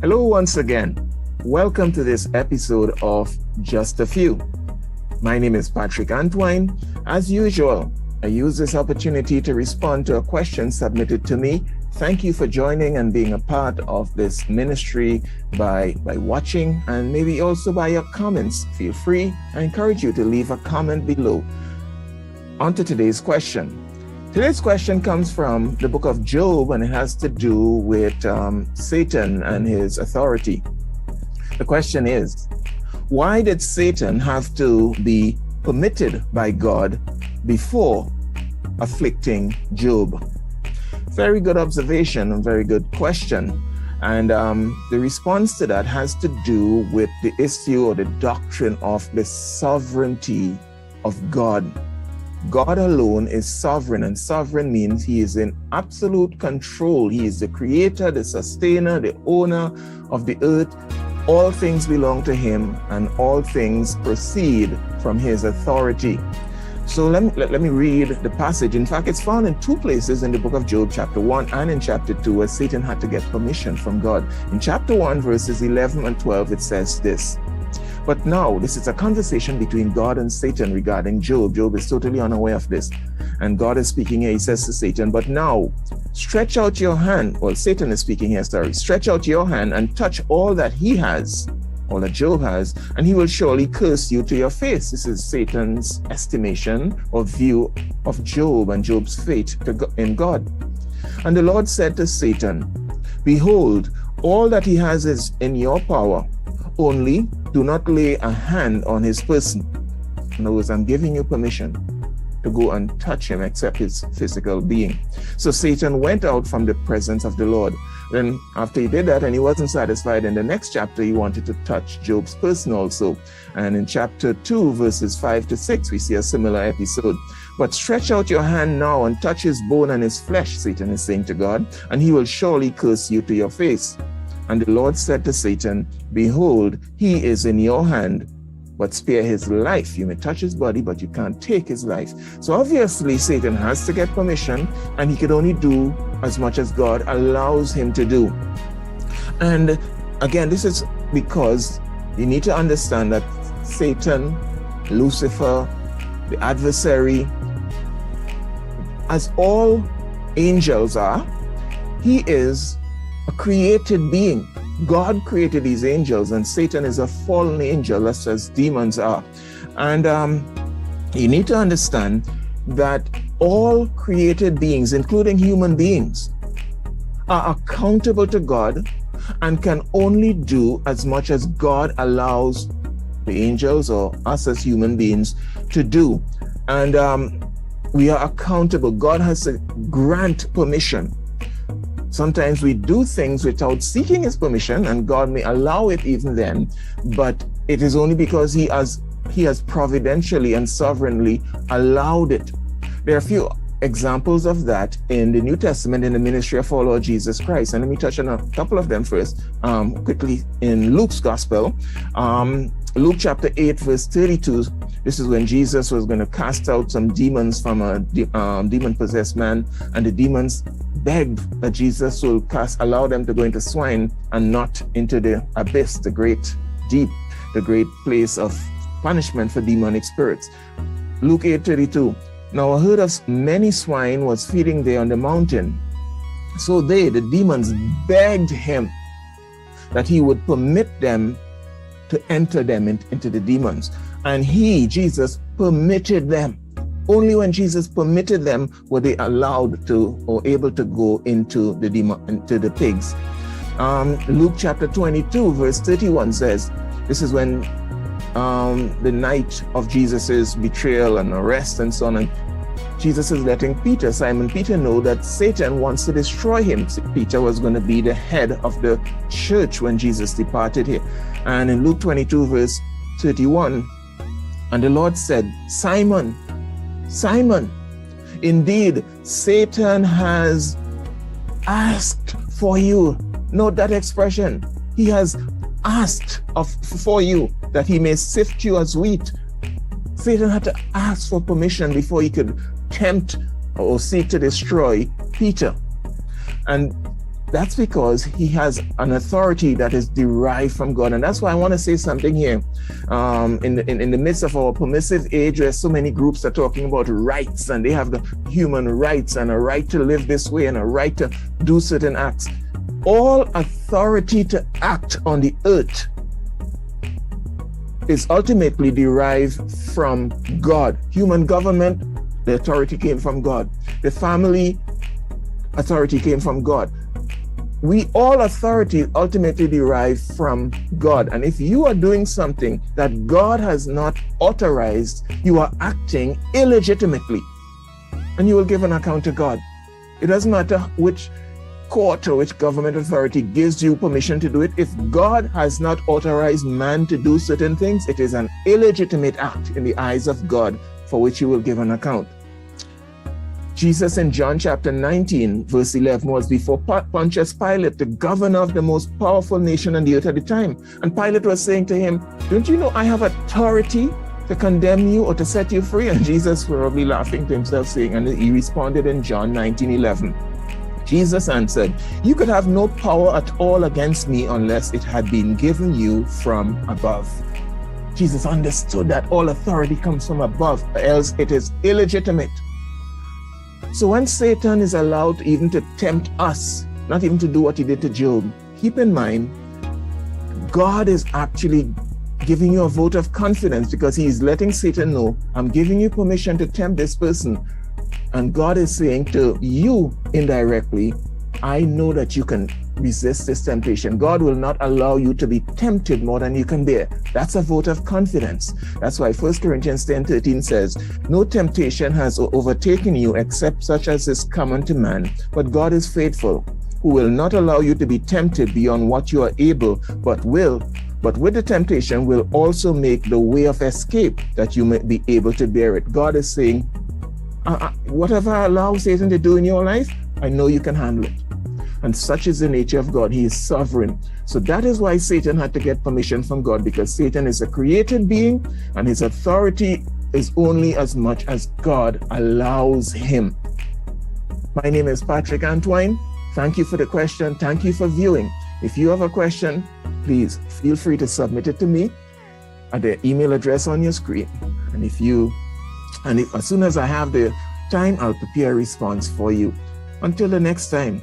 Hello once again. Welcome to this episode of Just a Few. My name is Patrick Antwine. As usual, I use this opportunity to respond to a question submitted to me. Thank you for joining and being a part of this ministry by watching and maybe also by your comments. Feel free. I encourage you to leave a comment below. On to today's question. Today's question comes from the book of Job, and it has to do with Satan and his authority. The question is, why did Satan have to be permitted by God before afflicting Job? Very good observation and very good question. And the response to that has to do with the issue or the doctrine of the sovereignty of God. God alone is sovereign, and sovereign means he is in absolute control. He is the creator, the sustainer, the owner of the earth. All things belong to him, and all things proceed from his authority. So let me read the passage. In fact, it's found in two places in the book of Job, chapter 1 and in chapter 2, where Satan had to get permission from God. In chapter 1, verses 11 and 12, it says this. But now, this is a conversation between God and Satan regarding Job. Job is totally unaware of this. And God is speaking here. He says to Satan, but now, stretch out your hand. Well, Satan is speaking here, Stretch out your hand and touch all that he has, all that Job has, and he will surely curse you to your face. This is Satan's estimation or view of Job and Job's fate in God. And the Lord said to Satan, behold, all that he has is in your power. Only do not lay a hand on his person. In other words, I'm giving you permission to go and touch him except his physical being. So Satan went out from the presence of the Lord. Then after he did that and he wasn't satisfied, in the next chapter he wanted to touch Job's person also. And in chapter 2, verses 5 to 6, we see a similar episode. But stretch out your hand now and touch his bone and his flesh, Satan is saying to God, and he will surely curse you to your face. And the Lord said to Satan, behold, he is in your hand, but spare his life. You may touch his body, but you can't take his life. So obviously Satan has to get permission, and he can only do as much as God allows him to do. And again, this is because you need to understand that Satan, Lucifer, the adversary, as all angels are, he is a created being. God created these angels, and Satan is a fallen angel, just as demons are. And you need to understand that all created beings, including human beings, are accountable to God and can only do as much as God allows the angels or us as human beings to do. And we are accountable. God has to grant permission. Sometimes we do things without seeking his permission, and God may allow it even then, but it is only because he has providentially and sovereignly allowed it. There are a few examples of that in the New Testament in the ministry of our Lord Jesus Christ. And let me touch on a couple of them first, quickly. In Luke's gospel, Luke chapter 8, verse 32, this is when Jesus was going to cast out some demons from a demon-possessed man, and the demons begged that Jesus will allow them to go into swine and not into the abyss, the great deep, the great place of punishment for demonic spirits. Luke 8:32. Now a herd of many swine was feeding there on the mountain. So the demons, begged him that he would permit them to enter them into the demons. And Jesus, permitted them. Only when Jesus permitted them were they allowed to or able to go into the pigs. Luke chapter 22, verse 31 says, this is when the night of Jesus's betrayal and arrest and so on, and Jesus is letting Simon Peter know that Satan wants to destroy him. Peter was going to be the head of the church when Jesus departed here. And in Luke 22, verse 31, and the Lord said, Simon, Simon, indeed, Satan has asked for you. Note that expression. He has asked for you that he may sift you as wheat. Satan had to ask for permission before he could tempt or seek to destroy Peter. And That's because he has an authority that is derived from God. And that's why I want to say something here. In the midst of our permissive age, where so many groups are talking about rights, and they have the human rights and a right to live this way and a right to do certain acts. All authority to act on the earth is ultimately derived from God. Human government, the authority came from God. The family, authority came from God. All authority ultimately derive from God. And if you are doing something that God has not authorized, you are acting illegitimately. And you will give an account to God. It doesn't matter which court or which government authority gives you permission to do it. If God has not authorized man to do certain things, it is an illegitimate act in the eyes of God for which you will give an account. Jesus in John chapter 19, verse 11 was before Pontius Pilate, the governor of the most powerful nation on the earth at the time. And Pilate was saying to him, "Don't you know I have authority to condemn you or to set you free?" And Jesus probably laughing to himself saying, and he responded in John 19:11. Jesus answered, "You could have no power at all against me unless it had been given you from above." Jesus understood that all authority comes from above, else it is illegitimate. So when Satan is allowed even to tempt us, not even to do what he did to Job, keep in mind, God is actually giving you a vote of confidence because he is letting Satan know, I'm giving you permission to tempt this person. And God is saying to you indirectly, I know that you can resist this temptation. God will not allow you to be tempted more than you can bear. That's a vote of confidence. That's why 1 Corinthians 10:13 says, no temptation has overtaken you except such as is common to man. But God is faithful, who will not allow you to be tempted beyond what you are able, but with the temptation will also make the way of escape that you may be able to bear it. God is saying, whatever I allow Satan to do in your life, I know you can handle it. And such is the nature of God. He is sovereign. So that is why Satan had to get permission from God, because Satan is a created being and his authority is only as much as God allows him. My name is Patrick Antoine. Thank you for the question. Thank you for viewing. If you have a question, please feel free to submit it to me at the email address on your screen. And if as soon as I have the time, I'll prepare a response for you. Until the next time,